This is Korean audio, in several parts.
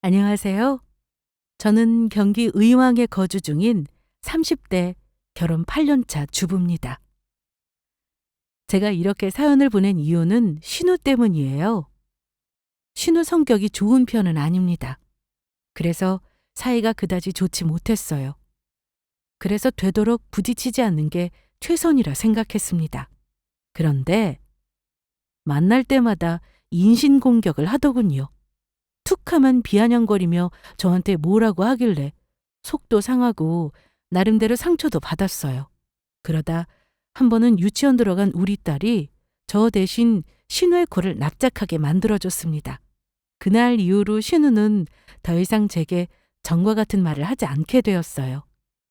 안녕하세요. 저는 경기 의왕에 거주 중인 30대 결혼 8년차 주부입니다. 제가 이렇게 사연을 보낸 이유는 신우 때문이에요. 신우 성격이 좋은 편은 아닙니다. 그래서 사이가 그다지 좋지 못했어요. 그래서 되도록 부딪히지 않는 게 최선이라 생각했습니다. 그런데 만날 때마다 인신공격을 하더군요. 툭하면 비아냥거리며 저한테 뭐라고 하길래 속도 상하고 나름대로 상처도 받았어요. 그러다 한 번은 유치원 들어간 우리 딸이 저 대신 신우의 코를 납작하게 만들어줬습니다. 그날 이후로 신우는 더 이상 제게 전과 같은 말을 하지 않게 되었어요.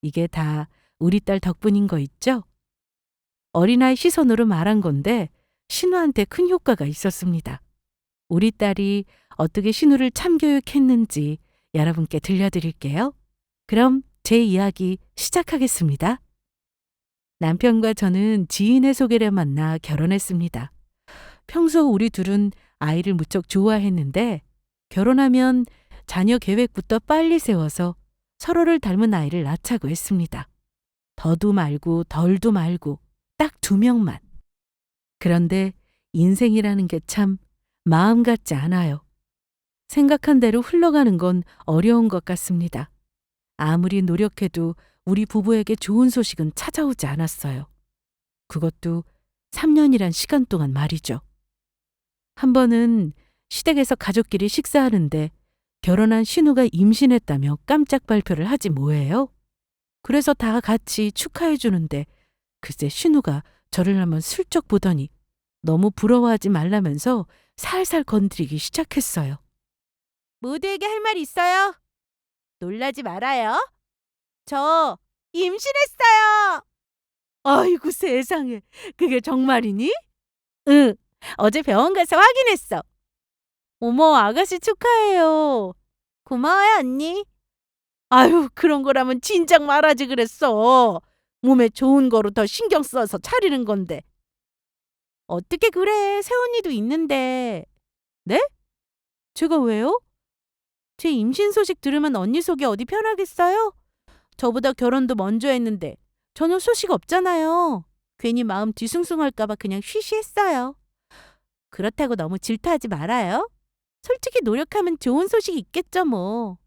이게 다 우리 딸 덕분인 거 있죠? 어린아이 시선으로 말한 건데 신우한테 큰 효과가 있었습니다. 우리 딸이 어떻게 신우를 참교육했는지 여러분께 들려드릴게요. 그럼 제 이야기 시작하겠습니다. 남편과 저는 지인의 소개를 만나 결혼했습니다. 평소 우리 둘은 아이를 무척 좋아했는데 결혼하면 자녀 계획부터 빨리 세워서 서로를 닮은 아이를 낳자고 했습니다. 더도 말고 덜도 말고 딱 2명만. 그런데 인생이라는 게 참 마음 같지 않아요. 생각한 대로 흘러가는 건 어려운 것 같습니다. 아무리 노력해도 우리 부부에게 좋은 소식은 찾아오지 않았어요. 그것도 3년이란 시간 동안 말이죠. 한 번은 시댁에서 가족끼리 식사하는데 결혼한 신우가 임신했다며 깜짝 발표를 하지 뭐예요? 그래서 다 같이 축하해 주는데 글쎄 신우가 저를 한번 슬쩍 보더니 너무 부러워하지 말라면서 살살 건드리기 시작했어요. 모두에게 할 말 있어요. 놀라지 말아요. 저 임신했어요. 아이고 세상에. 그게 정말이니? 응. 어제 병원 가서 확인했어. 어머 아가씨 축하해요. 고마워요 언니. 아유 그런 거라면 진작 말하지 그랬어. 몸에 좋은 거로 더 신경 써서 차리는 건데. 어떻게 그래. 새언니도 있는데. 네? 제가 왜요? 제 임신 소식 들으면 언니 속이 어디 편하겠어요? 저보다 결혼도 먼저 했는데 전혀 소식 없잖아요. 괜히 마음 뒤숭숭할까 봐 그냥 쉬쉬했어요. 그렇다고 너무 질투하지 말아요. 솔직히 노력하면 좋은 소식이 있겠죠 뭐.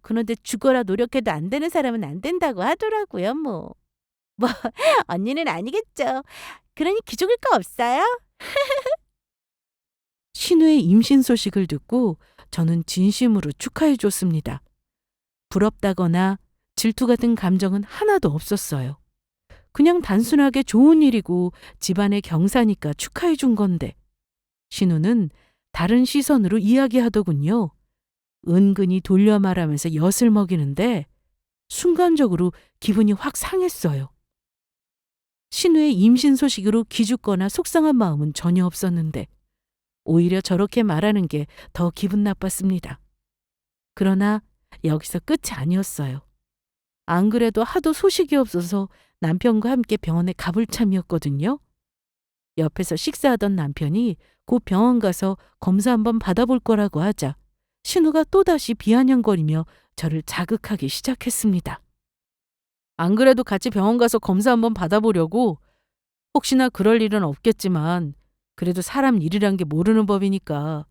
그런데 죽어라 노력해도 안 되는 사람은 안 된다고 하더라고요 뭐. 뭐 언니는 아니겠죠. 그러니 기죽을 거 없어요? 신우의 임신 소식을 듣고 저는 진심으로 축하해 줬습니다. 부럽다거나 질투 같은 감정은 하나도 없었어요. 그냥 단순하게 좋은 일이고 집안의 경사니까 축하해 준 건데 신우는 다른 시선으로 이야기하더군요. 은근히 돌려 말하면서 엿을 먹이는데 순간적으로 기분이 확 상했어요. 신우의 임신 소식으로 기죽거나 속상한 마음은 전혀 없었는데 오히려 저렇게 말하는 게 더 기분 나빴습니다. 그러나 여기서 끝이 아니었어요. 안 그래도 하도 소식이 없어서 남편과 함께 병원에 가볼 참이었거든요. 옆에서 식사하던 남편이 곧 병원 가서 검사 한번 받아볼 거라고 하자 신우가 또다시 비아냥거리며 저를 자극하기 시작했습니다. 안 그래도 같이 병원 가서 검사 한번 받아보려고 혹시나 그럴 일은 없겠지만 그래도 사람 일이란 게 모르는 법이니까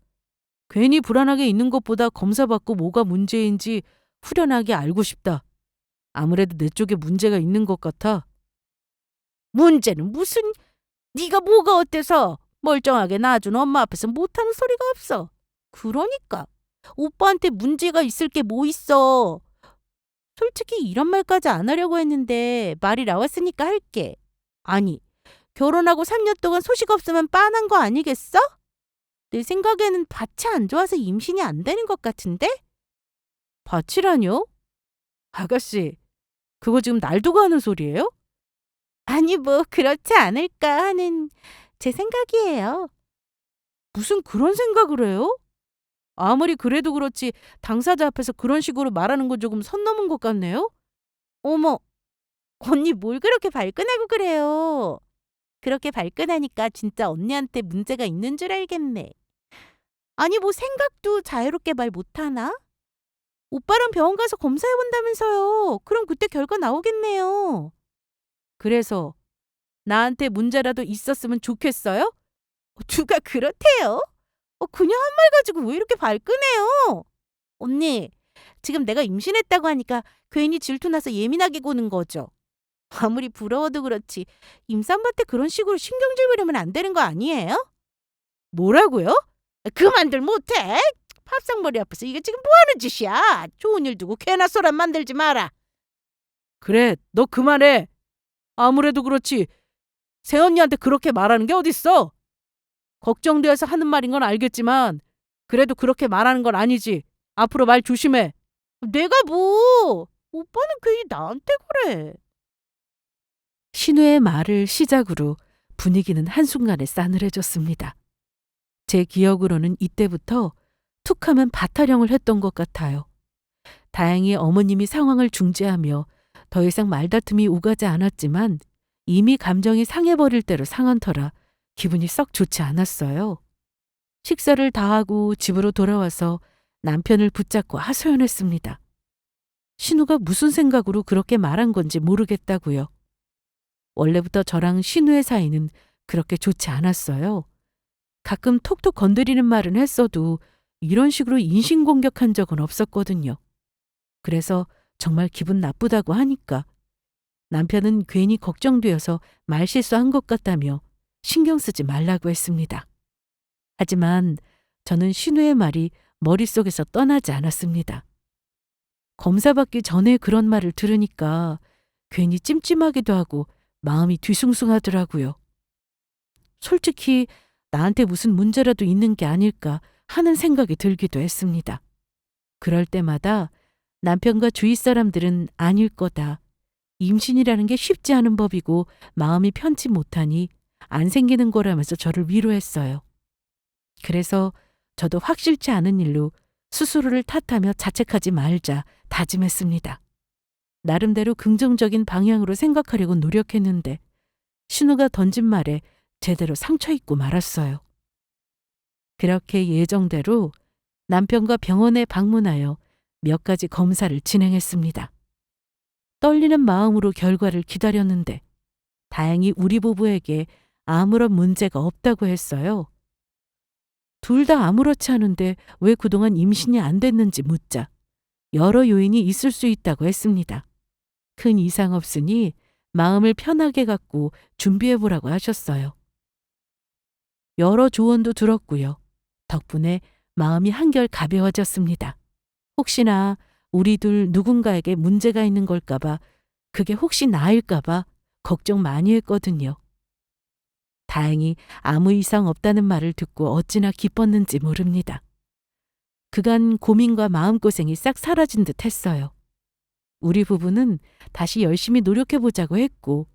괜히 불안하게 있는 것보다 검사 받고 뭐가 문제인지 후련하게 알고 싶다. 아무래도 내 쪽에 문제가 있는 것 같아. 문제는 무슨 네가 뭐가 어때서 멀쩡하게 낳아준 엄마 앞에서 못하는 소리가 없어. 그러니까 오빠한테 문제가 있을 게 뭐 있어. 솔직히 이런 말까지 안 하려고 했는데 말이 나왔으니까 할게. 아니 결혼하고 3년 동안 소식 없으면 빤한 거 아니겠어? 내 생각에는 밭이 안 좋아서 임신이 안 되는 것 같은데? 밭이라뇨? 아가씨 그거 지금 날 두고 하는 소리예요? 아니 뭐 그렇지 않을까 하는 제 생각이에요. 무슨 그런 생각을 해요? 아무리 그래도 그렇지 당사자 앞에서 그런 식으로 말하는 건 조금 선 넘은 것 같네요? 어머, 언니 뭘 그렇게 발끈하고 그래요? 그렇게 발끈하니까 진짜 언니한테 문제가 있는 줄 알겠네. 아니 뭐 생각도 자유롭게 말 못하나? 오빠랑 병원 가서 검사해본다면서요. 그럼 그때 결과 나오겠네요. 그래서 나한테 문제라도 있었으면 좋겠어요? 누가 그렇대요? 그냥 한 말 가지고 왜 이렇게 발끈해요? 언니, 지금 내가 임신했다고 하니까 괜히 질투나서 예민하게 구는 거죠. 아무리 부러워도 그렇지 임산부한테 그런 식으로 신경질 부리면 안 되는 거 아니에요? 뭐라고요? 그만들 못해. 팝상머리 앞에서 이게 지금 뭐하는 짓이야. 좋은 일 두고 괜한 소란 만들지 마라. 그래, 너 그만해. 아무래도 그렇지 새언니한테 그렇게 말하는 게 어딨어. 걱정돼서 하는 말인 건 알겠지만 그래도 그렇게 말하는 건 아니지. 앞으로 말 조심해. 내가 뭐. 오빠는 괜히 나한테 그래. 신우의 말을 시작으로 분위기는 한순간에 싸늘해졌습니다. 제 기억으로는 이때부터 툭하면 바타령을 했던 것 같아요. 다행히 어머님이 상황을 중재하며 더 이상 말다툼이 오가지 않았지만 이미 감정이 상해버릴 대로 상한 터라 기분이 썩 좋지 않았어요. 식사를 다 하고 집으로 돌아와서 남편을 붙잡고 하소연했습니다. 신우가 무슨 생각으로 그렇게 말한 건지 모르겠다고요. 원래부터 저랑 신우의 사이는 그렇게 좋지 않았어요. 가끔 톡톡 건드리는 말은 했어도 이런 식으로 인신공격한 적은 없었거든요. 그래서 정말 기분 나쁘다고 하니까 남편은 괜히 걱정되어서 말실수한 것 같다며 신경 쓰지 말라고 했습니다. 하지만 저는 신우의 말이 머릿속에서 떠나지 않았습니다. 검사받기 전에 그런 말을 들으니까 괜히 찜찜하기도 하고 마음이 뒤숭숭하더라고요. 솔직히 나한테 무슨 문제라도 있는 게 아닐까 하는 생각이 들기도 했습니다. 그럴 때마다 남편과 주위 사람들은 아닐 거다. 임신이라는 게 쉽지 않은 법이고 마음이 편치 못하니 안 생기는 거라면서 저를 위로했어요. 그래서 저도 확실치 않은 일로 스스로를 탓하며 자책하지 말자 다짐했습니다. 나름대로 긍정적인 방향으로 생각하려고 노력했는데 신우가 던진 말에 제대로 상처 입고 말았어요. 그렇게 예정대로 남편과 병원에 방문하여 몇 가지 검사를 진행했습니다. 떨리는 마음으로 결과를 기다렸는데 다행히 우리 부부에게 아무런 문제가 없다고 했어요. 둘 다 아무렇지 않은데 왜 그동안 임신이 안 됐는지 묻자 여러 요인이 있을 수 있다고 했습니다. 큰 이상 없으니 마음을 편하게 갖고 준비해보라고 하셨어요. 여러 조언도 들었고요. 덕분에 마음이 한결 가벼워졌습니다. 혹시나 우리 둘 누군가에게 문제가 있는 걸까봐, 그게 혹시 나일까봐 걱정 많이 했거든요. 다행히 아무 이상 없다는 말을 듣고 어찌나 기뻤는지 모릅니다. 그간 고민과 마음고생이 싹 사라진 듯 했어요. 우리 부부는 다시 열심히 노력해보자고 했고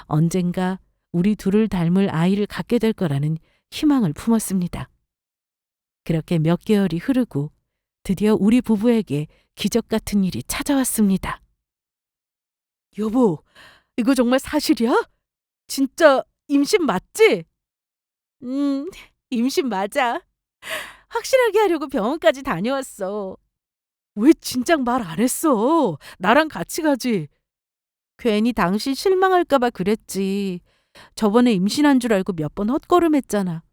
언젠가 우리 둘을 닮을 아이를 갖게 될 거라는 희망을 품었습니다. 그렇게 몇 개월이 흐르고 드디어 우리 부부에게 기적 같은 일이 찾아왔습니다. 여보, 이거 정말 사실이야? 진짜 임신 맞지? 임신 맞아. 확실하게 하려고 병원까지 다녀왔어. 왜 진작 말 안 했어? 나랑 같이 가지. 괜히 당신 실망할까 봐 그랬지. 저번에 임신한 줄 알고 몇 번 헛걸음했잖아.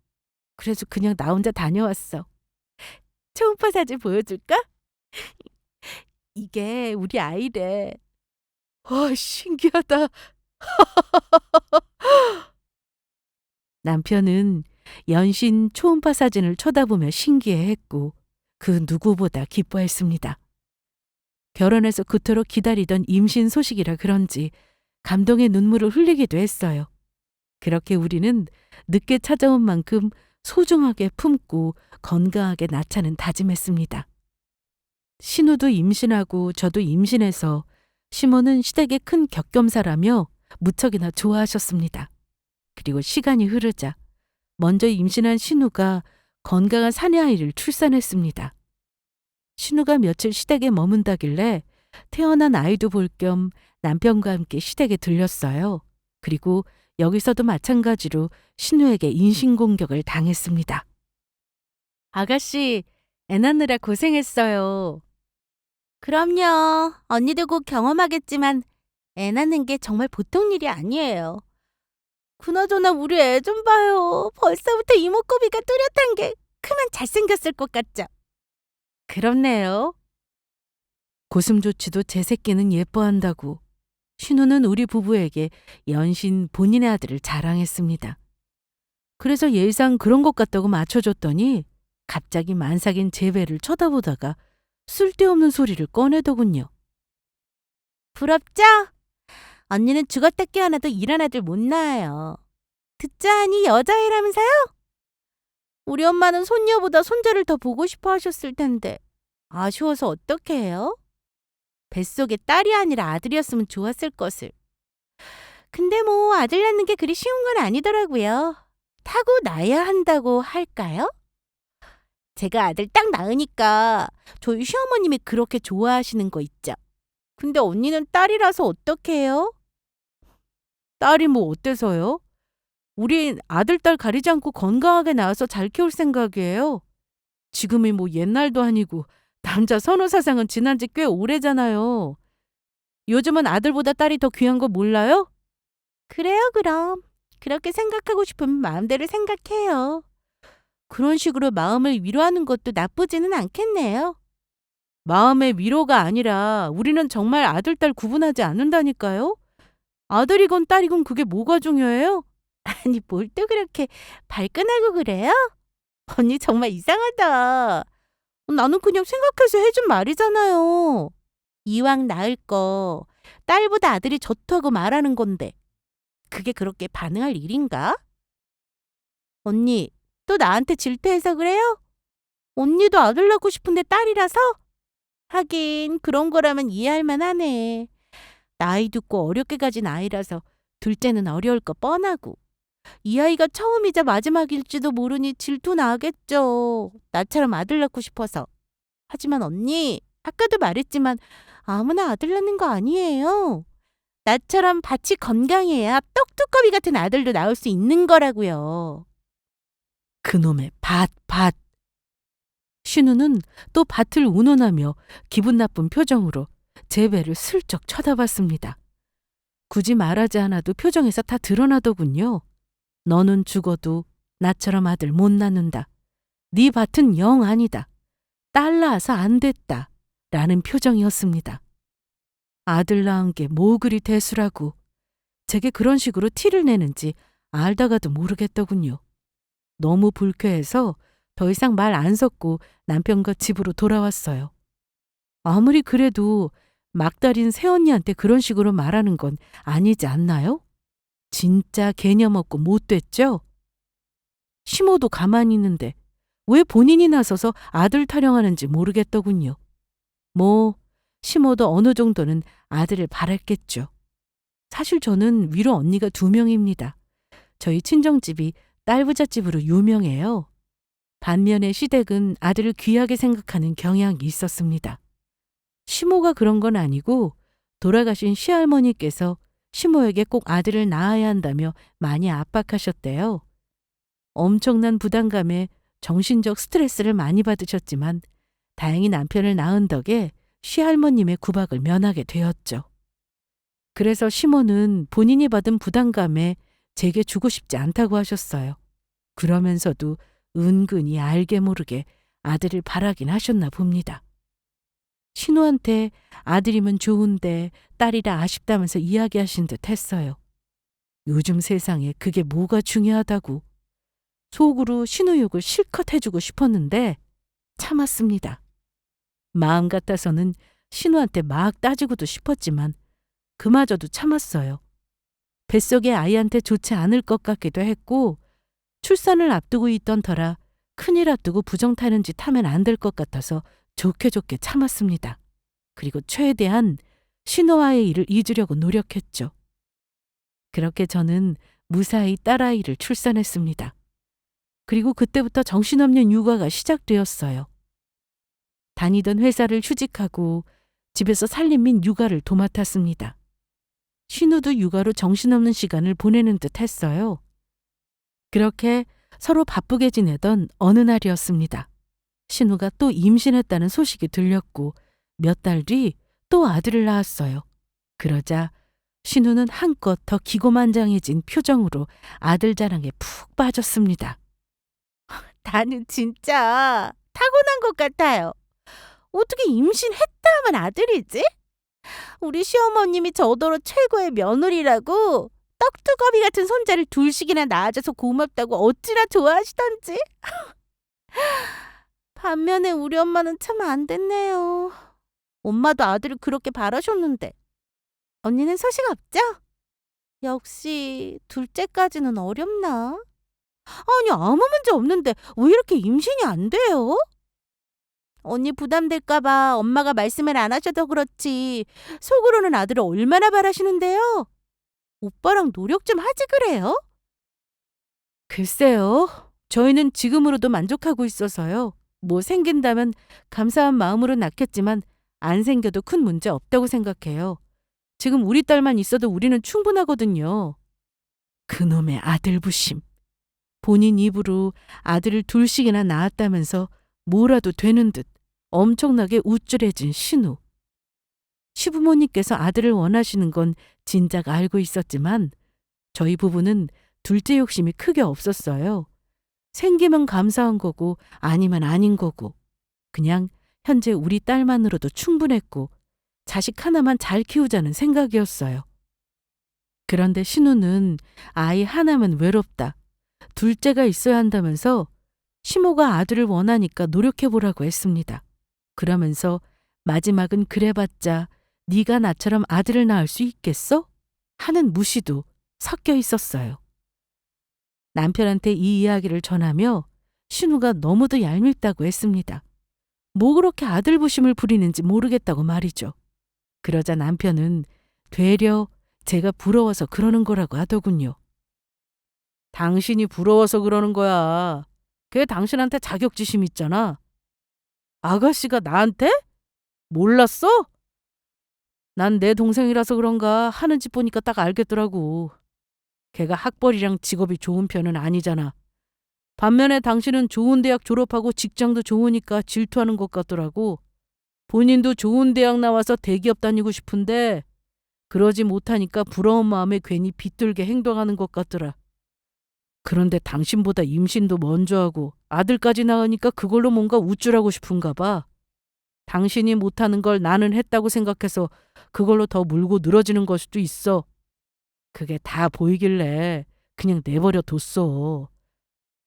그래서 그냥 나 혼자 다녀왔어. 초음파 사진 보여줄까? 이게 우리 아이래. 와, 신기하다. 남편은 연신 초음파 사진을 쳐다보며 신기해했고 그 누구보다 기뻐했습니다. 결혼해서 그토록 기다리던 임신 소식이라 그런지 감동의 눈물을 흘리기도 했어요. 그렇게 우리는 늦게 찾아온 만큼 소중하게 품고 건강하게 낳자는 다짐했습니다. 신우도 임신하고 저도 임신해서 시모는 시댁의 큰 격겸사라며 무척이나 좋아하셨습니다. 그리고 시간이 흐르자 먼저 임신한 신우가 건강한 사내아이를 출산했습니다. 신우가 며칠 시댁에 머문다길래 태어난 아이도 볼 겸 남편과 함께 시댁에 들렸어요. 그리고 여기서도 마찬가지로 신우에게 인신공격을 당했습니다. 아가씨, 애 낳느라 고생했어요. 그럼요. 언니도 곧 경험하겠지만 애 낳는 게 정말 보통 일이 아니에요. 그나저나 우리 애 좀 봐요. 벌써부터 이목구비가 뚜렷한 게 크면 잘생겼을 것 같죠? 그렇네요. 고슴도치도 제 새끼는 예뻐한다고 신우는 우리 부부에게 연신 본인의 아들을 자랑했습니다. 그래서 예상 그런 것 같다고 맞춰줬더니 갑자기 만삭인 제 배를 쳐다보다가 쓸데없는 소리를 꺼내더군요. 부럽죠? 언니는 죽었다 깨어나도 이런 아들 못 낳아요. 듣자 하니 여자애라면서요? 우리 엄마는 손녀보다 손자를 더 보고 싶어 하셨을 텐데 아쉬워서 어떻게 해요? 뱃속에 딸이 아니라 아들이었으면 좋았을 것을. 근데 뭐 아들 낳는 게 그리 쉬운 건 아니더라고요. 타고 나야 한다고 할까요? 제가 아들 딱 낳으니까 저희 시어머님이 그렇게 좋아하시는 거 있죠. 근데 언니는 딸이라서 어떡해요? 딸이 뭐 어때서요? 우린 아들, 딸 가리지 않고 건강하게 낳아서 잘 키울 생각이에요. 지금이 뭐 옛날도 아니고 남자 선호 사상은 지난 지 꽤 오래잖아요. 요즘은 아들보다 딸이 더 귀한 거 몰라요? 그래요, 그럼. 그렇게 생각하고 싶으면 마음대로 생각해요. 그런 식으로 마음을 위로하는 것도 나쁘지는 않겠네요. 마음의 위로가 아니라 우리는 정말 아들, 딸 구분하지 않는다니까요? 아들이건 딸이건 그게 뭐가 중요해요? 아니, 뭘 또 그렇게 발끈하고 그래요? 언니 정말 이상하다. 나는 그냥 생각해서 해준 말이잖아요. 이왕 낳을 거 딸보다 아들이 좋다고 말하는 건데 그게 그렇게 반응할 일인가? 언니, 또 나한테 질투해서 그래요? 언니도 아들 낳고 싶은데 딸이라서? 하긴 그런 거라면 이해할 만하네. 나이 듣고 어렵게 가진 아이라서 둘째는 어려울 거 뻔하고. 이 아이가 처음이자 마지막일지도 모르니 질투 나겠죠. 나처럼 아들 낳고 싶어서. 하지만 언니, 아까도 말했지만 아무나 아들 낳는 거 아니에요. 나처럼 밭이 건강해야 떡두꺼비 같은 아들도 낳을 수 있는 거라고요. 그놈의 밭. 신우는 또 밭을 운운하며 기분 나쁜 표정으로 제 배를 슬쩍 쳐다봤습니다. 굳이 말하지 않아도 표정에서 다 드러나더군요. 너는 죽어도 나처럼 아들 못 낳는다. 네 밭은 영 아니다. 딸 낳아서 안 됐다. 라는 표정이었습니다. 아들 낳은 게 뭐 그리 대수라고. 제게 그런 식으로 티를 내는지 알다가도 모르겠더군요. 너무 불쾌해서 더 이상 말 안 섞고 남편과 집으로 돌아왔어요. 아무리 그래도 막달인 새언니한테 그런 식으로 말하는 건 아니지 않나요? 진짜 개념 없고 못됐죠? 시모도 가만히 있는데 왜 본인이 나서서 아들 타령하는지 모르겠더군요. 뭐 시모도 어느 정도는 아들을 바랐겠죠. 사실 저는 위로 언니가 2명입니다. 저희 친정집이 딸부잣집으로 유명해요. 반면에 시댁은 아들을 귀하게 생각하는 경향이 있었습니다. 시모가 그런 건 아니고 돌아가신 시할머니께서 시모에게 꼭 아들을 낳아야 한다며 많이 압박하셨대요. 엄청난 부담감에 정신적 스트레스를 많이 받으셨지만 다행히 남편을 낳은 덕에 시할머님의 구박을 면하게 되었죠. 그래서 시모는 본인이 받은 부담감에 제게 주고 싶지 않다고 하셨어요. 그러면서도 은근히 알게 모르게 아들을 바라긴 하셨나 봅니다. 신우한테 아들이면 좋은데 딸이라 아쉽다면서 이야기하신 듯 했어요. 요즘 세상에 그게 뭐가 중요하다고. 속으로 신우 욕을 실컷 해주고 싶었는데 참았습니다. 마음 같아서는 신우한테 막 따지고도 싶었지만 그마저도 참았어요. 뱃속의 아이한테 좋지 않을 것 같기도 했고 출산을 앞두고 있던 터라 큰일 앞두고 부정 타는 짓 하면 안 될 것 같아서 좋게 참았습니다. 그리고 최대한 신우와의 일을 잊으려고 노력했죠. 그렇게 저는 무사히 딸아이를 출산했습니다. 그리고 그때부터 정신없는 육아가 시작되었어요. 다니던 회사를 휴직하고 집에서 살림 및 육아를 도맡았습니다. 신우도 육아로 정신없는 시간을 보내는 듯 했어요. 그렇게 서로 바쁘게 지내던 어느 날이었습니다. 신우가 또 임신했다는 소식이 들렸고 몇 달 뒤 또 아들을 낳았어요. 그러자 신우는 한껏 더 기고만장해진 표정으로 아들 자랑에 푹 빠졌습니다. 나는 진짜 타고난 것 같아요. 어떻게 임신했다 하면 아들이지? 우리 시어머님이 저더러 최고의 며느리라고 떡두꺼비 같은 손자를 둘씩이나 낳아줘서 고맙다고 어찌나 좋아하시던지. 반면에 우리 엄마는 참 안 됐네요. 엄마도 아들을 그렇게 바라셨는데. 언니는 소식 없죠? 역시 둘째까지는 어렵나? 아니 아무 문제 없는데 왜 이렇게 임신이 안 돼요? 언니 부담될까 봐 엄마가 말씀을 안 하셔서 그렇지 속으로는 아들을 얼마나 바라시는데요? 오빠랑 노력 좀 하지 그래요? 글쎄요. 저희는 지금으로도 만족하고 있어서요. 뭐 생긴다면 감사한 마음으로 낳겠지만 안 생겨도 큰 문제 없다고 생각해요. 지금 우리 딸만 있어도 우리는 충분하거든요. 그놈의 아들 부심. 본인 입으로 아들을 둘씩이나 낳았다면서 뭐라도 되는 듯 엄청나게 우쭐해진 신우. 시부모님께서 아들을 원하시는 건 진작 알고 있었지만 저희 부부는 둘째 욕심이 크게 없었어요. 생기면 감사한 거고 아니면 아닌 거고 그냥 현재 우리 딸만으로도 충분했고 자식 하나만 잘 키우자는 생각이었어요. 그런데 신우는 아이 하나면 외롭다. 둘째가 있어야 한다면서 시모가 아들을 원하니까 노력해보라고 했습니다. 그러면서 마지막은 그래봤자 네가 나처럼 아들을 낳을 수 있겠어? 하는 무시도 섞여 있었어요. 남편한테 이 이야기를 전하며 신우가 너무도 얄밉다고 했습니다. 뭐 그렇게 아들 부심을 부리는지 모르겠다고 말이죠. 그러자 남편은 되려 제가 부러워서 그러는 거라고 하더군요. 당신이 부러워서 그러는 거야. 그게 당신한테 자격지심 있잖아. 아가씨가 나한테? 몰랐어? 난 내 동생이라서 그런가 하는 짓 보니까 딱 알겠더라고. 걔가 학벌이랑 직업이 좋은 편은 아니잖아. 반면에 당신은 좋은 대학 졸업하고 직장도 좋으니까 질투하는 것 같더라고. 본인도 좋은 대학 나와서 대기업 다니고 싶은데 그러지 못하니까 부러운 마음에 괜히 비뚤게 행동하는 것 같더라. 그런데 당신보다 임신도 먼저 하고 아들까지 낳으니까 그걸로 뭔가 우쭐하고 싶은가 봐. 당신이 못하는 걸 나는 했다고 생각해서 그걸로 더 물고 늘어지는 걸 수도 있어. 그게 다 보이길래 그냥 내버려 뒀어.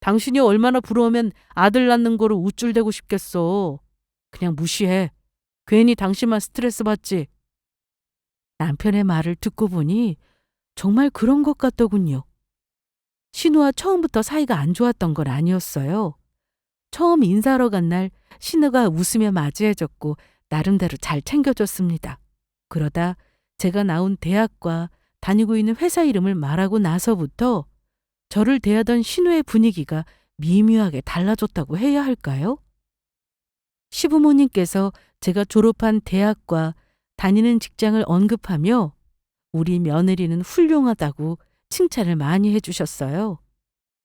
당신이 얼마나 부러우면 아들 낳는 거로 우쭐대고 싶겠어. 그냥 무시해. 괜히 당신만 스트레스 받지. 남편의 말을 듣고 보니 정말 그런 것 같더군요. 신우와 처음부터 사이가 안 좋았던 건 아니었어요. 처음 인사하러 간 날 신우가 웃으며 맞이해줬고 나름대로 잘 챙겨줬습니다. 그러다 제가 나온 대학과 다니고 있는 회사 이름을 말하고 나서부터 저를 대하던 신우의 분위기가 미묘하게 달라졌다고 해야 할까요? 시부모님께서 제가 졸업한 대학과 다니는 직장을 언급하며 우리 며느리는 훌륭하다고 칭찬을 많이 해주셨어요.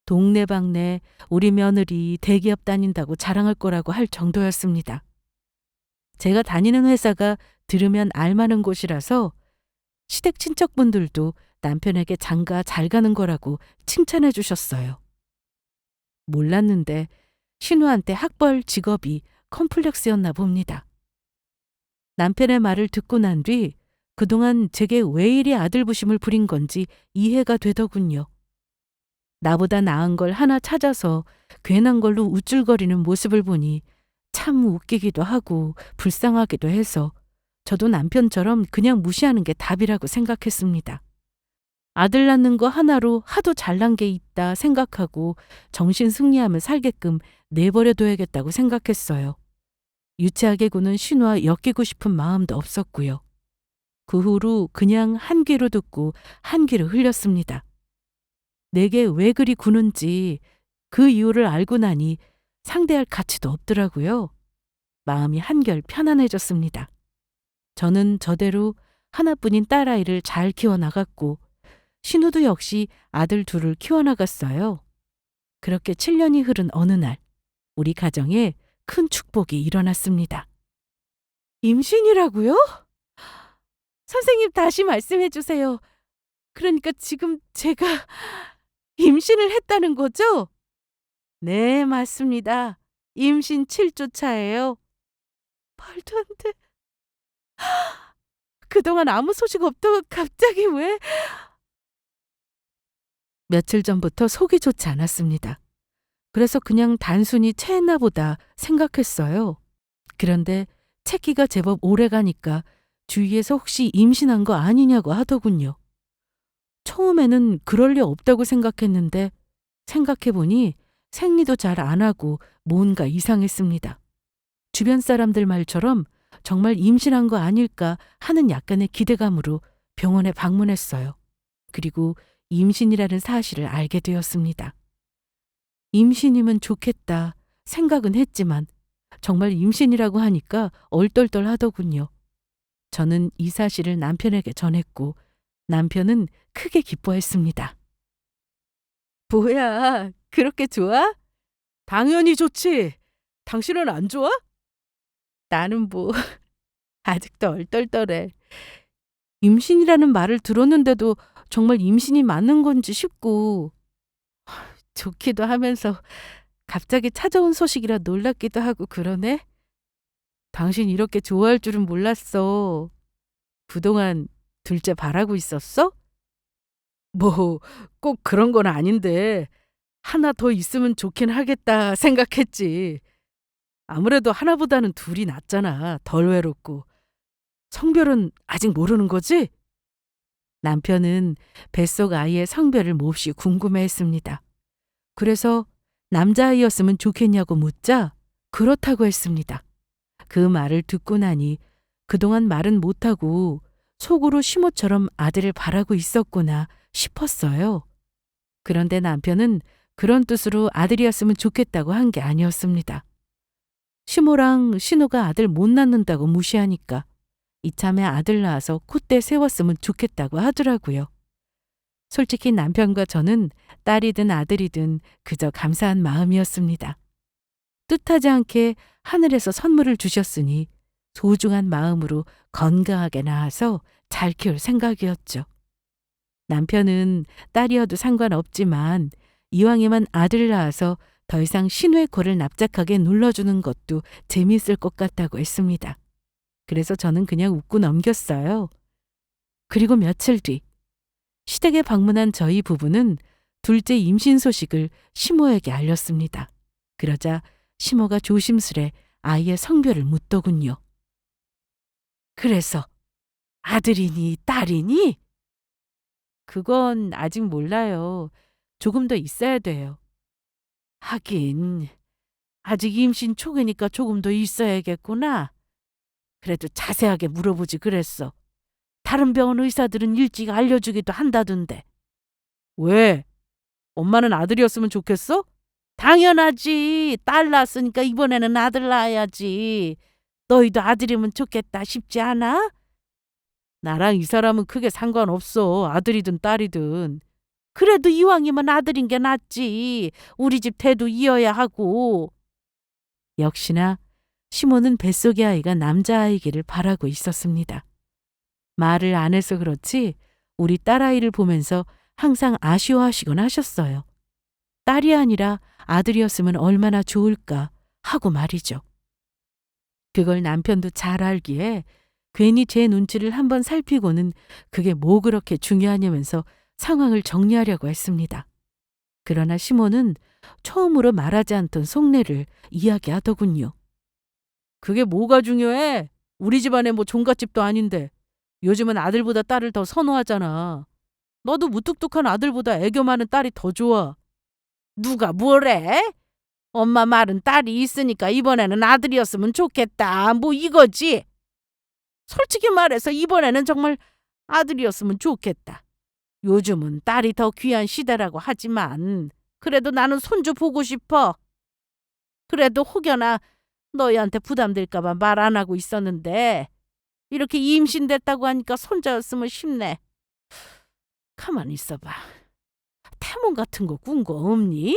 동네방네 우리 며느리 대기업 다닌다고 자랑할 거라고 할 정도였습니다. 제가 다니는 회사가 들으면 알만한 곳이라서 시댁 친척분들도 남편에게 장가 잘 가는 거라고 칭찬해 주셨어요. 몰랐는데 신우한테 학벌 직업이 컴플렉스였나 봅니다. 남편의 말을 듣고 난 뒤 그동안 제게 왜 이리 아들 부심을 부린 건지 이해가 되더군요. 나보다 나은 걸 하나 찾아서 괜한 걸로 우쭐거리는 모습을 보니 참 웃기기도 하고 불쌍하기도 해서 저도 남편처럼 그냥 무시하는 게 답이라고 생각했습니다. 아들 낳는 거 하나로 하도 잘난 게 있다 생각하고 정신 승리하며 살게끔 내버려둬야겠다고 생각했어요. 유치하게 구는 신우와 엮이고 싶은 마음도 없었고요. 그 후로 그냥 한 귀로 듣고 한 귀로 흘렸습니다. 내게 왜 그리 구는지 그 이유를 알고 나니 상대할 가치도 없더라고요. 마음이 한결 편안해졌습니다. 저는 저대로 하나뿐인 딸아이를 잘 키워나갔고 신우도 역시 아들 둘을 키워나갔어요. 그렇게 7년이 흐른 어느 날 우리 가정에 큰 축복이 일어났습니다. 임신이라고요? 선생님 다시 말씀해 주세요. 그러니까 지금 제가 임신을 했다는 거죠? 네, 맞습니다. 임신 7주 차예요. 말도 안 돼. 그동안 아무 소식 없다가 갑자기 왜? 며칠 전부터 속이 좋지 않았습니다. 그래서 그냥 단순히 체했나 보다 생각했어요. 그런데 체기가 제법 오래 가니까 주위에서 혹시 임신한 거 아니냐고 하더군요. 처음에는 그럴 리 없다고 생각했는데 생각해보니 생리도 잘 안 하고 뭔가 이상했습니다. 주변 사람들 말처럼 정말 임신한 거 아닐까 하는 약간의 기대감으로 병원에 방문했어요. 그리고 임신이라는 사실을 알게 되었습니다. 임신이면 좋겠다 생각은 했지만 정말 임신이라고 하니까 얼떨떨 하더군요. 저는 이 사실을 남편에게 전했고 남편은 크게 기뻐했습니다. 뭐야, 그렇게 좋아? 당연히 좋지. 당신은 안 좋아? 나는 뭐 아직도 얼떨떨해. 임신이라는 말을 들었는데도 정말 임신이 맞는 건지 싶고 좋기도 하면서 갑자기 찾아온 소식이라 놀랍기도 하고 그러네. 당신 이렇게 좋아할 줄은 몰랐어. 그동안 둘째 바라고 있었어? 뭐 꼭 그런 건 아닌데 하나 더 있으면 좋긴 하겠다 생각했지. 아무래도 하나보다는 둘이 낫잖아. 덜 외롭고. 성별은 아직 모르는 거지? 남편은 뱃속 아이의 성별을 몹시 궁금해했습니다. 그래서 남자아이였으면 좋겠냐고 묻자 그렇다고 했습니다. 그 말을 듣고 나니 그동안 말은 못하고 속으로 시모처럼 아들을 바라고 있었구나 싶었어요. 그런데 남편은 그런 뜻으로 아들이었으면 좋겠다고 한 게 아니었습니다. 시모랑 신우가 아들 못 낳는다고 무시하니까 이참에 아들 낳아서 콧대 세웠으면 좋겠다고 하더라고요. 솔직히 남편과 저는 딸이든 아들이든 그저 감사한 마음이었습니다. 뜻하지 않게 하늘에서 선물을 주셨으니 소중한 마음으로 건강하게 낳아서 잘 키울 생각이었죠. 남편은 딸이어도 상관없지만 이왕에만 아들을 낳아서 더 이상 신우의 코를 납작하게 눌러주는 것도 재미있을 것 같다고 했습니다. 그래서 저는 그냥 웃고 넘겼어요. 그리고 며칠 뒤 시댁에 방문한 저희 부부는 둘째 임신 소식을 시모에게 알렸습니다. 그러자 시모가 조심스레 아이의 성별을 묻더군요. 그래서 아들이니 딸이니? 그건 아직 몰라요. 조금 더 있어야 돼요. 하긴 아직 임신 초기니까 조금 더 있어야겠구나. 그래도 자세하게 물어보지 그랬어. 다른 병원 의사들은 일찍 알려주기도 한다던데. 왜? 엄마는 아들이었으면 좋겠어? 당연하지. 딸 낳았으니까 이번에는 아들 낳아야지. 너희도 아들이면 좋겠다 싶지 않아? 나랑 이 사람은 크게 상관없어. 아들이든 딸이든. 그래도 이왕이면 아들인 게 낫지. 우리 집 대도 이어야 하고. 역시나 시모는 뱃속의 아이가 남자아이기를 바라고 있었습니다. 말을 안 해서 그렇지 우리 딸아이를 보면서 항상 아쉬워하시곤 하셨어요. 딸이 아니라 아들이었으면 얼마나 좋을까 하고 말이죠. 그걸 남편도 잘 알기에 괜히 제 눈치를 한번 살피고는 그게 뭐 그렇게 중요하냐면서 상황을 정리하려고 했습니다. 그러나 시모는 처음으로 말하지 않던 속내를 이야기하더군요. 그게 뭐가 중요해? 우리 집안에 뭐 종갓집도 아닌데. 요즘은 아들보다 딸을 더 선호하잖아. 너도 무뚝뚝한 아들보다 애교 많은 딸이 더 좋아. 누가 뭐래? 엄마 말은 딸이 있으니까 이번에는 아들이었으면 좋겠다. 뭐 이거지? 솔직히 말해서 이번에는 정말 아들이었으면 좋겠다. 요즘은 딸이 더 귀한 시대라고 하지만 그래도 나는 손주 보고 싶어. 그래도 혹여나 너희한테 부담될까 봐 말 안 하고 있었는데 이렇게 임신됐다고 하니까 손자였으면 싶네. 가만히 있어봐. 태몽 같은 거 꾼 거 없니?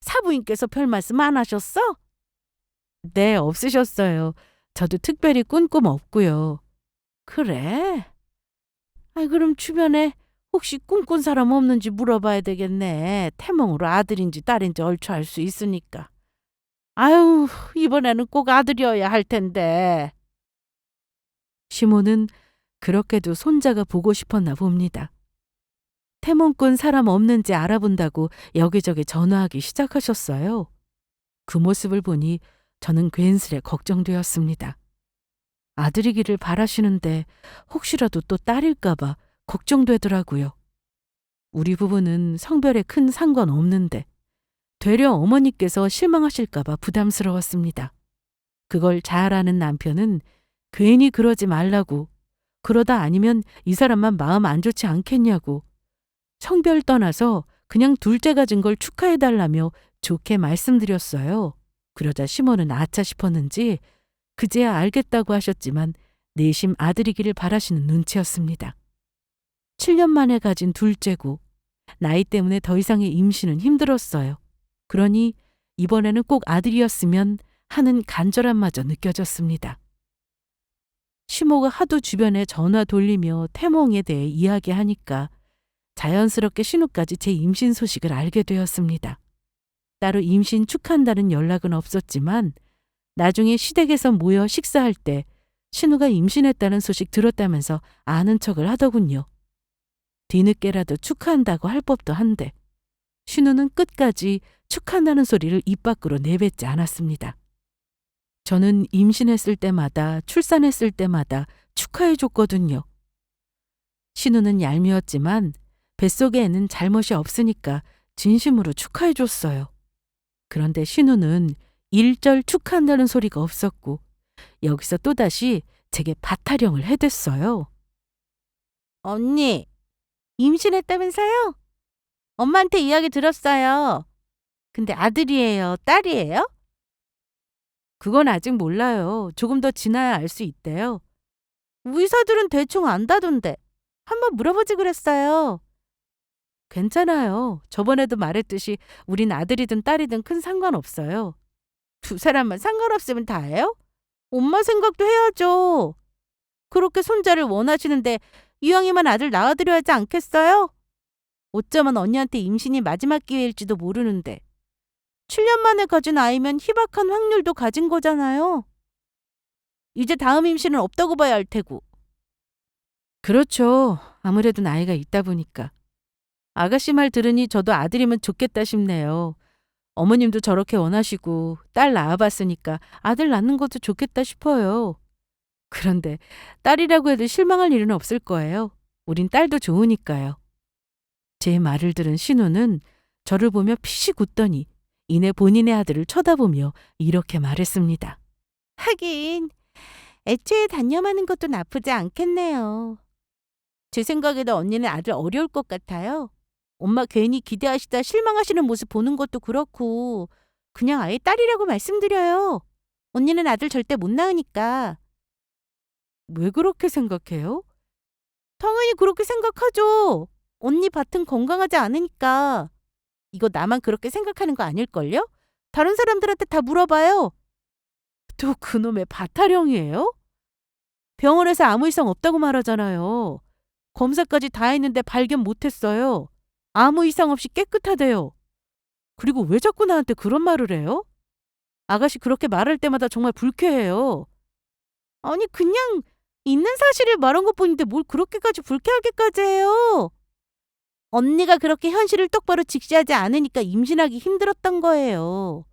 사부인께서 별 말씀 안 하셨어? 네, 없으셨어요. 저도 특별히 꾼 꿈 없고요. 그래? 아이, 그럼 주변에 혹시 꿈꾼 사람 없는지 물어봐야 되겠네. 태몽으로 아들인지 딸인지 얼추 알 수 있으니까. 아유, 이번에는 꼭 아들이어야 할 텐데. 시모는 그렇게도 손자가 보고 싶었나 봅니다. 태몽꾼 사람 없는지 알아본다고 여기저기 전화하기 시작하셨어요. 그 모습을 보니 저는 괜스레 걱정되었습니다. 아들이기를 바라시는데 혹시라도 또 딸일까봐 걱정되더라고요. 우리 부부는 성별에 큰 상관없는데 되려 어머니께서 실망하실까봐 부담스러웠습니다. 그걸 잘 아는 남편은 괜히 그러지 말라고, 그러다 아니면 이 사람만 마음 안 좋지 않겠냐고, 성별 떠나서 그냥 둘째 가진 걸 축하해달라며 좋게 말씀드렸어요. 그러자 시몬은 아차 싶었는지 그제야 알겠다고 하셨지만 내심 아들이기를 바라시는 눈치였습니다. 7년 만에 가진 둘째고 나이 때문에 더 이상의 임신은 힘들었어요. 그러니 이번에는 꼭 아들이었으면 하는 간절함마저 느껴졌습니다. 시모가 하도 주변에 전화 돌리며 태몽에 대해 이야기하니까 자연스럽게 신우까지 제 임신 소식을 알게 되었습니다. 따로 임신 축하한다는 연락은 없었지만 나중에 시댁에서 모여 식사할 때 신우가 임신했다는 소식 들었다면서 아는 척을 하더군요. 뒤늦게라도 축하한다고 할 법도 한데 신우는 끝까지 축하한다는 소리를 입 밖으로 내뱉지 않았습니다. 저는 임신했을 때마다 출산했을 때마다 축하해 줬거든요. 신우는 얄미웠지만 뱃속에는 잘못이 없으니까 진심으로 축하해 줬어요. 그런데 신우는 일절 축하한다는 소리가 없었고 여기서 또다시 제게 바타령을 해댔어요. 언니, 임신했다면서요? 엄마한테 이야기 들었어요. 근데 아들이에요? 딸이에요? 그건 아직 몰라요. 조금 더 지나야 알 수 있대요. 의사들은 대충 안다던데. 한번 물어보지 그랬어요. 괜찮아요. 저번에도 말했듯이 우린 아들이든 딸이든 큰 상관없어요. 두 사람만 상관없으면 다예요? 엄마 생각도 해야죠. 그렇게 손자를 원하시는데 이왕이면 아들 낳아드려야 하지 않겠어요? 어쩌면 언니한테 임신이 마지막 기회일지도 모르는데 7년 만에 가진 아이면 희박한 확률도 가진 거잖아요. 이제 다음 임신은 없다고 봐야 할 테고. 그렇죠. 아무래도 나이가 있다 보니까. 아가씨 말 들으니 저도 아들이면 좋겠다 싶네요. 어머님도 저렇게 원하시고 딸 낳아봤으니까 아들 낳는 것도 좋겠다 싶어요. 그런데 딸이라고 해도 실망할 일은 없을 거예요. 우린 딸도 좋으니까요. 제 말을 들은 신우는 저를 보며 피식 웃더니 이내 본인의 아들을 쳐다보며 이렇게 말했습니다. 하긴 애초에 단념하는 것도 나쁘지 않겠네요. 제 생각에도 언니는 아들 어려울 것 같아요. 엄마 괜히 기대하시다 실망하시는 모습 보는 것도 그렇고 그냥 아예 딸이라고 말씀드려요. 언니는 아들 절대 못 낳으니까. 왜 그렇게 생각해요? 당연히 그렇게 생각하죠. 언니 밭은 건강하지 않으니까. 이거 나만 그렇게 생각하는 거 아닐걸요? 다른 사람들한테 다 물어봐요. 또 그놈의 바타령이에요? 병원에서 아무 이상 없다고 말하잖아요. 검사까지 다 했는데 발견 못했어요. 아무 이상 없이 깨끗하대요. 그리고 왜 자꾸 나한테 그런 말을 해요? 아가씨 그렇게 말할 때마다 정말 불쾌해요. 아니 그냥 있는 사실을 말한 것뿐인데 뭘 그렇게까지 불쾌하게까지 해요. 언니가 그렇게 현실을 똑바로 직시하지 않으니까 임신하기 힘들었던 거예요.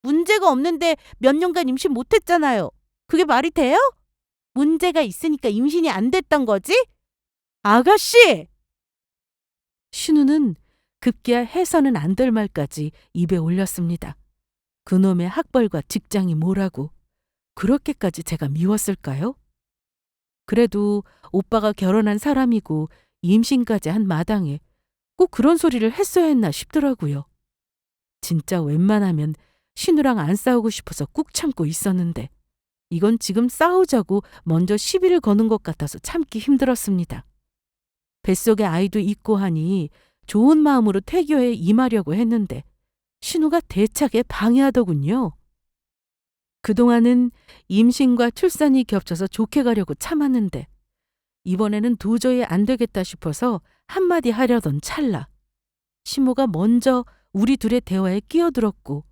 문제가 없는데 몇 년간 임신 못했잖아요. 그게 말이 돼요? 문제가 있으니까 임신이 안 됐던 거지? 아가씨! 신우는 급기야 해서는 안 될 말까지 입에 올렸습니다. 그놈의 학벌과 직장이 뭐라고 그렇게까지 제가 미웠을까요? 그래도 오빠가 결혼한 사람이고 임신까지 한 마당에 꼭 그런 소리를 했어야 했나 싶더라고요. 진짜 웬만하면 신우랑 안 싸우고 싶어서 꾹 참고 있었는데 이건 지금 싸우자고 먼저 시비를 거는 것 같아서 참기 힘들었습니다. 뱃속에 아이도 있고 하니 좋은 마음으로 태교에 임하려고 했는데 신우가 대차게 방해하더군요. 그동안은 임신과 출산이 겹쳐서 좋게 가려고 참았는데 이번에는 도저히 안 되겠다 싶어서 한마디 하려던 찰나 시모가 먼저 우리 둘의 대화에 끼어들었고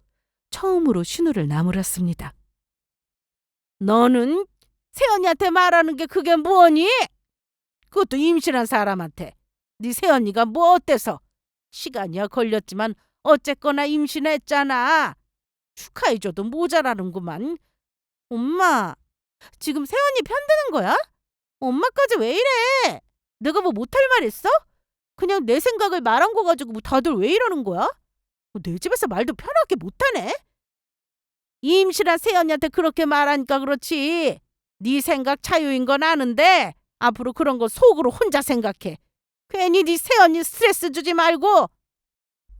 처음으로 신우를 나무랐습니다. 너는 새언니한테 말하는 게 그게 뭐니? 그것도 임신한 사람한테. 네 새언니가 뭐 어때서? 시간이야 걸렸지만 어쨌거나 임신했잖아. 축하해줘도 모자라는구만. 엄마, 지금 새언니 편드는 거야? 엄마까지 왜 이래? 내가 뭐 못할 말 했어? 그냥 내 생각을 말한 거 가지고 뭐 다들 왜 이러는 거야? 내 집에서 말도 편하게 못하네? 임신한 새언니한테 그렇게 말하니까 그렇지. 네 생각 자유인 건 아는데 앞으로 그런 거 속으로 혼자 생각해. 괜히 네 새언니 스트레스 주지 말고.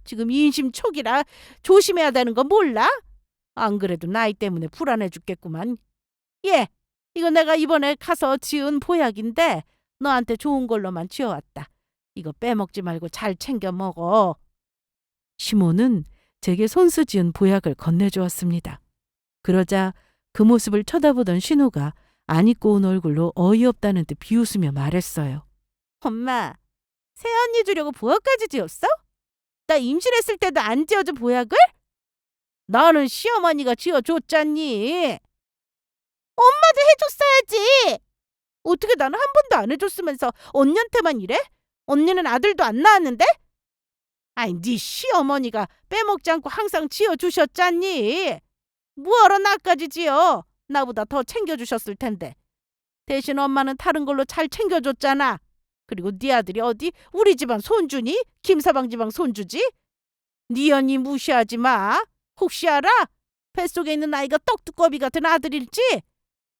지금 임신 초기라 조심해야 되는 거 몰라? 안 그래도 나이 때문에 불안해 죽겠구만. 예, 이거 내가 이번에 가서 지은 보약인데 너한테 좋은 걸로만 지어왔다. 이거 빼먹지 말고 잘 챙겨 먹어. 시모는 제게 손수 지은 보약을 건네주었습니다. 그러자 그 모습을 쳐다보던 신우가 안 입고 온 얼굴로 어이없다는 듯 비웃으며 말했어요. 엄마, 새언니 주려고 보약까지 지었어? 나 임신했을 때도 안 지어준 보약을? 나는 시어머니가 지어줬잖니. 엄마도 해줬어야지. 어떻게 나는 한 번도 안 해줬으면서 언니한테만 이래? 언니는 아들도 안 낳았는데? 아니, 네 시어머니가 빼먹지 않고 항상 지어주셨잖니. 뭐하러 나까지 지어? 나보다 더 챙겨주셨을 텐데. 대신 엄마는 다른 걸로 잘 챙겨줬잖아. 그리고 네 아들이 어디 우리 집안 손주니? 김서방 집안 손주지? 네 언니 무시하지 마. 혹시 알아? 뱃속에 있는 아이가 떡두꺼비 같은 아들일지?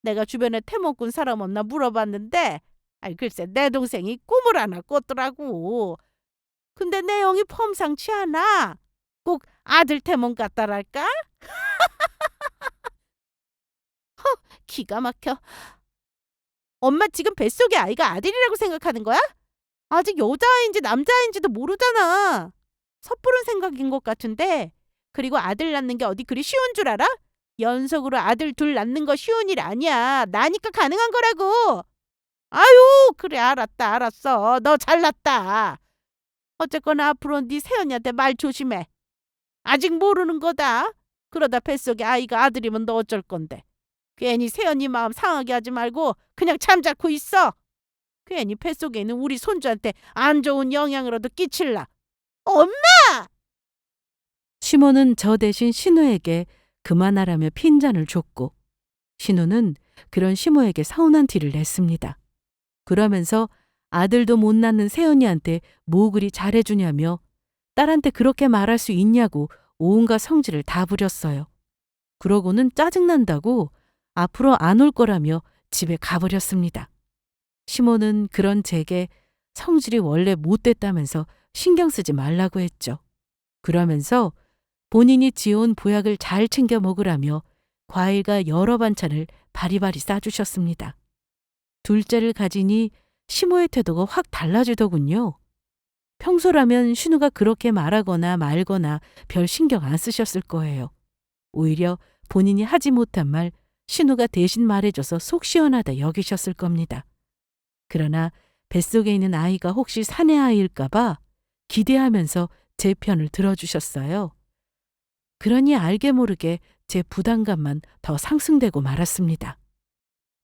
내가 주변에 태몽꾼 사람 없나 물어봤는데 글쎄 내 동생이 꿈을 하나 꿨더라고. 근데 내용이 펌상치 않아. 꼭 아들 태몽 같다랄까? 기가 막혀. 엄마 지금 뱃속에 아이가 아들이라고 생각하는 거야? 아직 여자아이인지 남자아이인지도 모르잖아. 섣부른 생각인 것 같은데. 그리고 아들 낳는 게 어디 그리 쉬운 줄 알아? 연속으로 아들 둘 낳는 거 쉬운 일 아니야. 나니까 가능한 거라고. 아유, 그래 알았다 알았어. 너 잘났다. 어쨌거나 앞으로 네 새언니한테 말 조심해. 아직 모르는 거다. 그러다 뱃속에 아이가 아들이면 너 어쩔 건데. 괜히 새언니 마음 상하게 하지 말고 그냥 잠자코 있어. 괜히 뱃속에 있는 우리 손주한테 안 좋은 영향으로도 끼칠라. 엄마! 시모는 저 대신 신우에게 그만하라며 핀잔을 줬고 신우는 그런 시모에게 서운한 티를 냈습니다. 그러면서 아들도 못 낳는 새언니한테 뭐 그리 잘해주냐며 딸한테 그렇게 말할 수 있냐고 온갖 성질을 다 부렸어요. 그러고는 짜증난다고 앞으로 안 올 거라며 집에 가버렸습니다. 시모는 그런 제게 성질이 원래 못됐다면서 신경 쓰지 말라고 했죠. 그러면서 본인이 지어온 보약을 잘 챙겨 먹으라며 과일과 여러 반찬을 바리바리 싸주셨습니다. 둘째를 가지니 시모의 태도가 확 달라지더군요. 평소라면 신우가 그렇게 말하거나 말거나 별 신경 안 쓰셨을 거예요. 오히려 본인이 하지 못한 말 신우가 대신 말해줘서 속 시원하다 여기셨을 겁니다. 그러나 뱃속에 있는 아이가 혹시 사내 아이일까 봐 기대하면서 제 편을 들어주셨어요. 그러니 알게 모르게 제 부담감만 더 상승되고 말았습니다.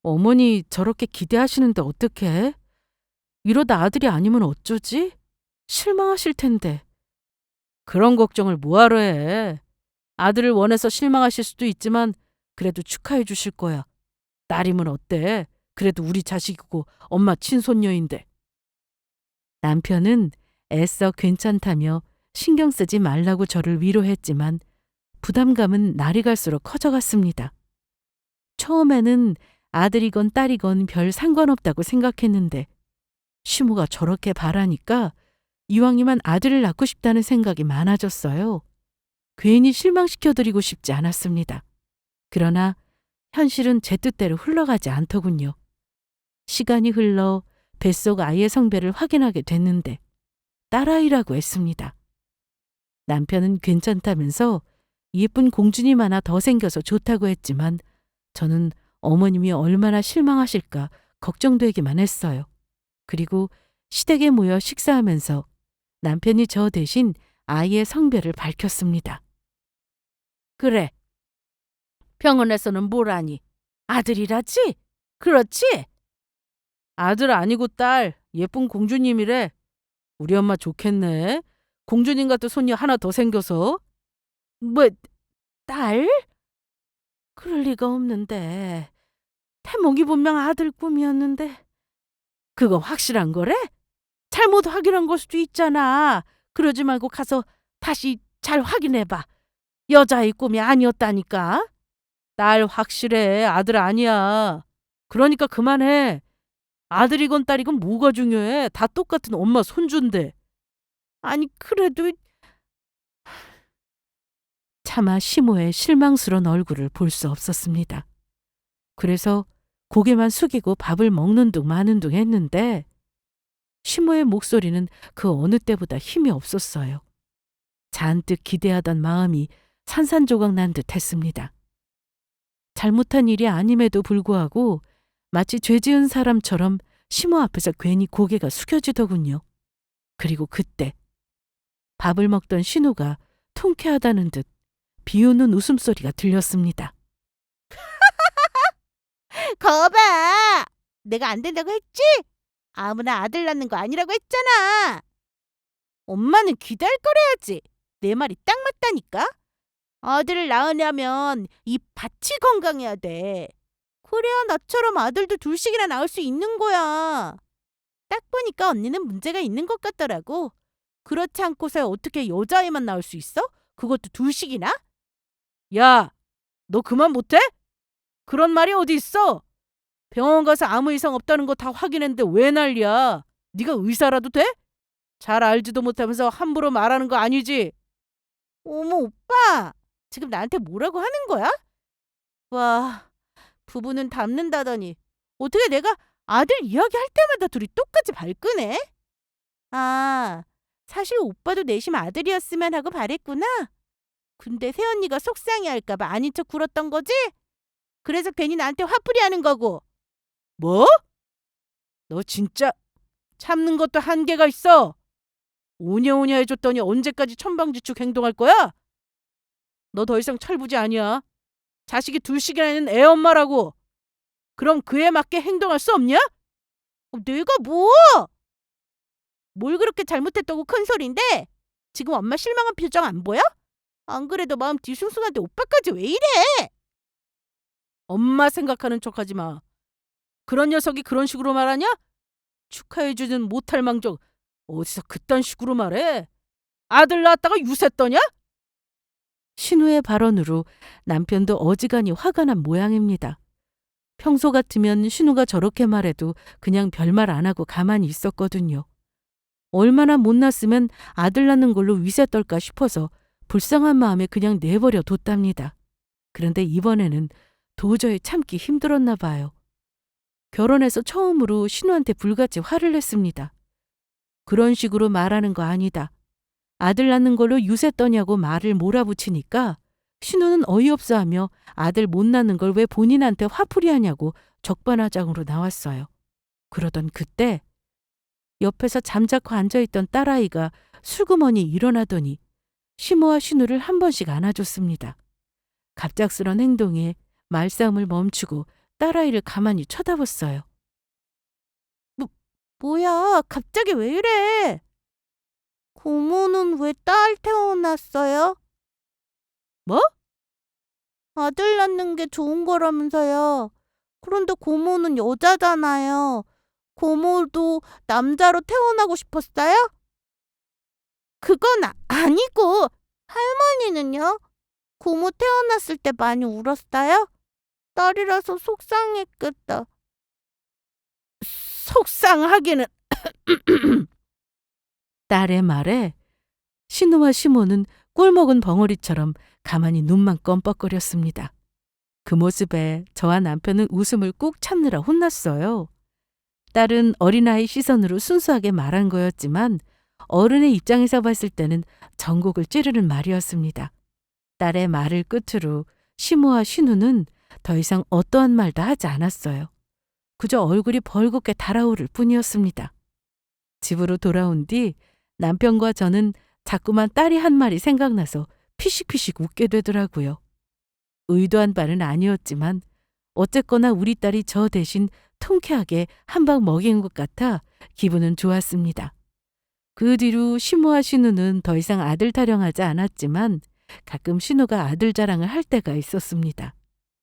어머니 저렇게 기대하시는데 어떡해? 이러다 아들이 아니면 어쩌지? 실망하실 텐데. 그런 걱정을 뭐하러 해. 아들을 원해서 실망하실 수도 있지만 그래도 축하해 주실 거야. 딸이면 어때? 그래도 우리 자식이고 엄마 친손녀인데. 남편은 애써 괜찮다며 신경 쓰지 말라고 저를 위로했지만 부담감은 날이 갈수록 커져갔습니다. 처음에는 아들이건 딸이건 별 상관없다고 생각했는데 시모가 저렇게 바라니까 이왕이면 아들을 낳고 싶다는 생각이 많아졌어요. 괜히 실망시켜드리고 싶지 않았습니다. 그러나 현실은 제 뜻대로 흘러가지 않더군요. 시간이 흘러 뱃속 아이의 성별을 확인하게 됐는데 딸아이라고 했습니다. 남편은 괜찮다면서 예쁜 공주님 하나 더 생겨서 좋다고 했지만 저는 어머님이 얼마나 실망하실까 걱정되기만 했어요. 그리고 시댁에 모여 식사하면서 남편이 저 대신 아이의 성별을 밝혔습니다. 그래. 병원에서는 뭘 아니? 아들이라지? 그렇지? 아들 아니고 딸, 예쁜 공주님이래. 우리 엄마 좋겠네. 공주님 같은 손녀 하나 더 생겨서. 뭐, 딸? 그럴 리가 없는데. 태몽이 분명 아들 꿈이었는데. 그거 확실한 거래? 잘못 확인한 걸 수도 있잖아. 그러지 말고 가서 다시 잘 확인해봐. 여자의 꿈이 아니었다니까. 딸 확실해. 아들 아니야. 그러니까 그만해. 아들이건 딸이건 뭐가 중요해. 다 똑같은 엄마 손주인데. 아니 그래도 차마 시모의 실망스러운 얼굴을 볼 수 없었습니다. 그래서 고개만 숙이고 밥을 먹는 둥 마는 둥 했는데 시모의 목소리는 그 어느 때보다 힘이 없었어요. 잔뜩 기대하던 마음이 산산조각 난 듯 했습니다. 잘못한 일이 아님에도 불구하고 마치 죄 지은 사람처럼 시모 앞에서 괜히 고개가 숙여지더군요. 그리고 그때 밥을 먹던 신우가 통쾌하다는 듯 비웃는 웃음소리가 들렸습니다. 거봐! 내가 안 된다고 했지? 아무나 아들 낳는 거 아니라고 했잖아. 엄마는 기대할 거래야지. 내 말이 딱 맞다니까. 아들을 낳으려면 이 밭이 건강해야 돼. 그래야 나처럼 아들도 둘씩이나 낳을 수 있는 거야. 딱 보니까 언니는 문제가 있는 것 같더라고. 그렇지 않고서 어떻게 여자아이만 낳을 수 있어? 그것도 둘씩이나? 야, 너 그만 못해? 그런 말이 어디 있어? 병원 가서 아무 이상 없다는 거 다 확인했는데 왜 난리야? 네가 의사라도 돼? 잘 알지도 못하면서 함부로 말하는 거 아니지? 어머 오빠, 지금 나한테 뭐라고 하는 거야? 와, 부부는 닮는다더니 어떻게 내가 아들 이야기할 때마다 둘이 똑같이 발끈해? 아, 사실 오빠도 내심 아들이었으면 하고 바랬구나. 근데 새언니가 속상해할까 봐 아닌 척 굴었던 거지? 그래서 괜히 나한테 화풀이하는 거고. 뭐? 너 진짜 참는 것도 한계가 있어. 오냐오냐 해줬더니 언제까지 천방지축 행동할 거야? 너 더 이상 철부지 아니야. 자식이 둘씩이나 있는 애 엄마라고. 그럼 그에 맞게 행동할 수 없냐? 내가 뭐? 뭘 그렇게 잘못했다고 큰 소린데? 지금 엄마 실망한 표정 안 보여? 안 그래도 마음 뒤숭숭한데 오빠까지 왜 이래? 엄마 생각하는 척하지 마. 그런 녀석이 그런 식으로 말하냐? 축하해주진 못할 망정 어디서 그딴 식으로 말해? 아들 낳았다가 유세 떠냐? 신우의 발언으로 남편도 어지간히 화가 난 모양입니다. 평소 같으면 신우가 저렇게 말해도 그냥 별말 안 하고 가만히 있었거든요. 얼마나 못났으면 아들 낳는 걸로 위세 떨까 싶어서 불쌍한 마음에 그냥 내버려 뒀답니다. 그런데 이번에는 도저히 참기 힘들었나 봐요. 결혼해서 처음으로 신우한테 불같이 화를 냈습니다. 그런 식으로 말하는 거 아니다. 아들 낳는 걸로 유세 떠냐고 말을 몰아붙이니까 신우는 어이없어하며 아들 못 낳는 걸 왜 본인한테 화풀이하냐고 적반하장으로 나왔어요. 그러던 그때 옆에서 잠자코 앉아있던 딸아이가 슬그머니 일어나더니 시모와 신우를 한 번씩 안아줬습니다. 갑작스런 행동에 말싸움을 멈추고 딸아이를 가만히 쳐다봤어요. 뭐야, 갑자기 왜 이래? 고모는 왜 딸 태어났어요? 뭐? 아들 낳는 게 좋은 거라면서요. 그런데 고모는 여자잖아요. 고모도 남자로 태어나고 싶었어요? 그건 아니고, 할머니는요? 고모 태어났을 때 많이 울었어요? 딸이라서 속상했겠다. 속상하기는. 딸의 말에 신우와 시모는 꿀먹은 벙어리처럼 가만히 눈만 껌뻑거렸습니다. 그 모습에 저와 남편은 웃음을 꾹 참느라 혼났어요. 딸은 어린아이 시선으로 순수하게 말한 거였지만 어른의 입장에서 봤을 때는 전곡을 찌르는 말이었습니다. 딸의 말을 끝으로 시모와 신우는 더 이상 어떠한 말도 하지 않았어요. 그저 얼굴이 벌겋게 달아오를 뿐이었습니다. 집으로 돌아온 뒤 남편과 저는 자꾸만 딸이 한 말이 생각나서 피식피식 웃게 되더라고요. 의도한 바는 아니었지만 어쨌거나 우리 딸이 저 대신 통쾌하게 한 방 먹인 것 같아 기분은 좋았습니다. 그 뒤로 시모와 신우는 더 이상 아들 타령하지 않았지만 가끔 신우가 아들 자랑을 할 때가 있었습니다.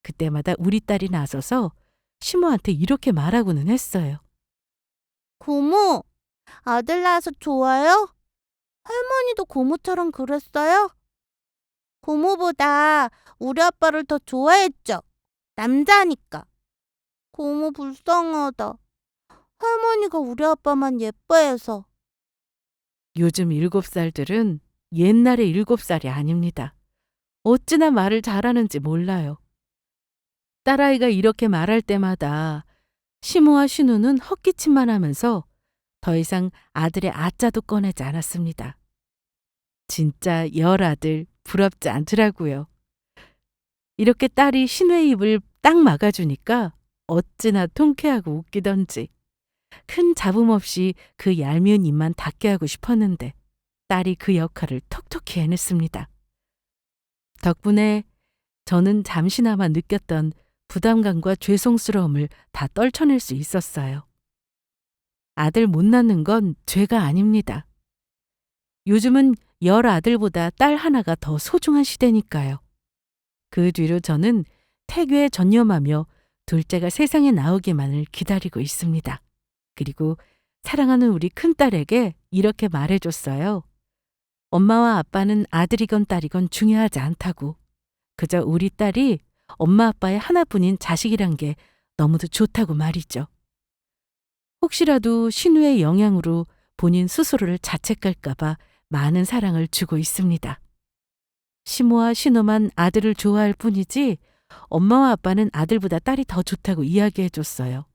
그때마다 우리 딸이 나서서 시모한테 이렇게 말하고는 했어요. 고모, 아들 낳아서 좋아요? 할머니도 고모처럼 그랬어요? 고모보다 우리 아빠를 더 좋아했죠. 남자니까. 고모 불쌍하다. 할머니가 우리 아빠만 예뻐해서. 요즘 7살들은 옛날의 7살이 아닙니다. 어찌나 말을 잘하는지 몰라요. 딸아이가 이렇게 말할 때마다 시모와 신우는 헛기침만 하면서 더 이상 아들의 아자도 꺼내지 않았습니다. 진짜 열아들 부럽지 않더라고요. 이렇게 딸이 신우의 입을 딱 막아주니까 어찌나 통쾌하고 웃기던지 큰 잡음 없이 그 얄미운 입만 닫게 하고 싶었는데 딸이 그 역할을 톡톡히 해냈습니다. 덕분에 저는 잠시나마 느꼈던 부담감과 죄송스러움을 다 떨쳐낼 수 있었어요. 아들 못 낳는 건 죄가 아닙니다. 요즘은 10아들보다 딸 하나가 더 소중한 시대니까요. 그 뒤로 저는 태교에 전념하며 둘째가 세상에 나오기만을 기다리고 있습니다. 그리고 사랑하는 우리 큰딸에게 이렇게 말해줬어요. 엄마와 아빠는 아들이건 딸이건 중요하지 않다고. 그저 우리 딸이 엄마 아빠의 하나뿐인 자식이란 게 너무도 좋다고 말이죠. 혹시라도 신우의 영향으로 본인 스스로를 자책할까봐 많은 사랑을 주고 있습니다. 시모와 신우만 아들을 좋아할 뿐이지 엄마와 아빠는 아들보다 딸이 더 좋다고 이야기해줬어요.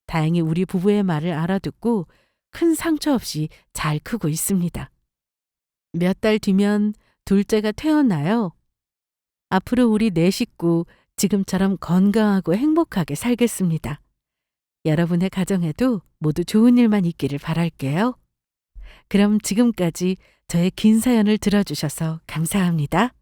다행히 우리 부부의 말을 알아듣고 큰 상처 없이 잘 크고 있습니다. 몇 달 뒤면 둘째가 태어나요. 앞으로 우리 네 식구 지금처럼 건강하고 행복하게 살겠습니다. 여러분의 가정에도 모두 좋은 일만 있기를 바랄게요. 그럼 지금까지 저의 긴 사연을 들어주셔서 감사합니다.